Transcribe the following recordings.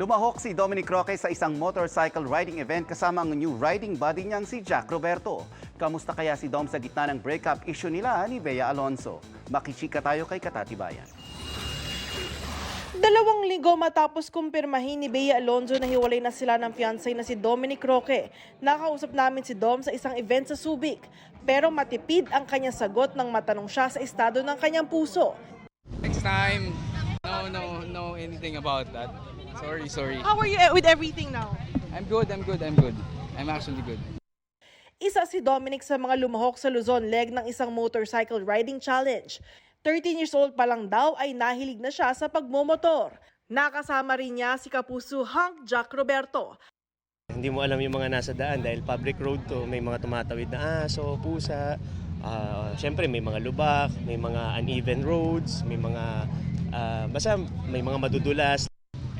Lumahok si Dominic Roque sa isang motorcycle riding event kasama ang new riding buddy niyang si Jack Roberto. Kamusta kaya si Dom sa gitna ng breakup issue nila ni Bea Alonzo? Makichika tayo kay Katatibayan. 2 linggo matapos kumpirmahin ni Bea Alonzo na hiwalay na sila ng fiancé na si Dominic Roque. Nakausap namin si Dom sa isang event sa Subic. Pero matipid ang kanyang sagot nang matanong siya sa estado ng kanyang puso. Next time, no anything about that. Sorry. How are you with everything now? I'm good. I'm actually good. Isa si Dominic sa mga lumahok sa Luzon leg ng isang motorcycle riding challenge. 13 years old pa lang daw ay nahilig na siya sa pagmomotor. Nakasama rin niya si kapuso Hank Jack Roberto. Hindi mo alam yung mga nasa daan dahil public road to, may mga tumatawid na aso, pusa. Siyempre may mga lubak, may mga uneven roads, may mga basta may mga madudulas.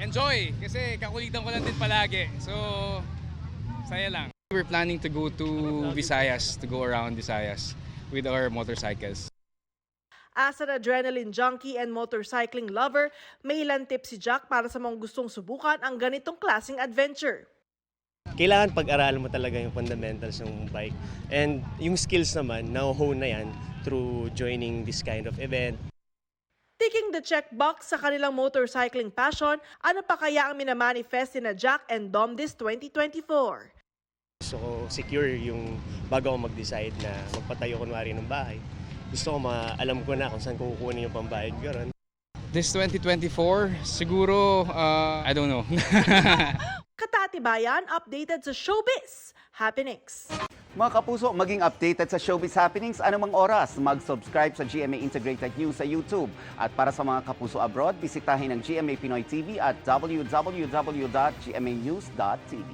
Enjoy! Kasi kakulitan ko lang din palagi. So, saya lang. We're planning to go to Visayas, to go around Visayas with our motorcycles. As an adrenaline junkie and motorcycling lover, may ilang tips si Jack para sa mga gustong subukan ang ganitong klaseng adventure. Kailangan pag-aralan mo talaga yung fundamentals ng bike. And yung skills naman, na-hone na yan through joining this kind of event. Ticking the checkbox sa kanilang motorcycling passion, ano pa kaya ang minamanifest na Jack and Dom this 2024? Gusto ko secure yung bago ako mag-decide na magpatayo kunwari ng bahay. Gusto ko alam ko na kung saan ko kukunin yung pambayad gano'n. This 2024, siguro, I don't know. Katatibayan, updated sa showbiz happenings. Mga kapuso, maging updated sa showbiz happenings anumang oras. Mag-subscribe sa GMA Integrated News sa YouTube. At para sa mga kapuso abroad, bisitahin ang GMA Pinoy TV at www.gmanews.tv.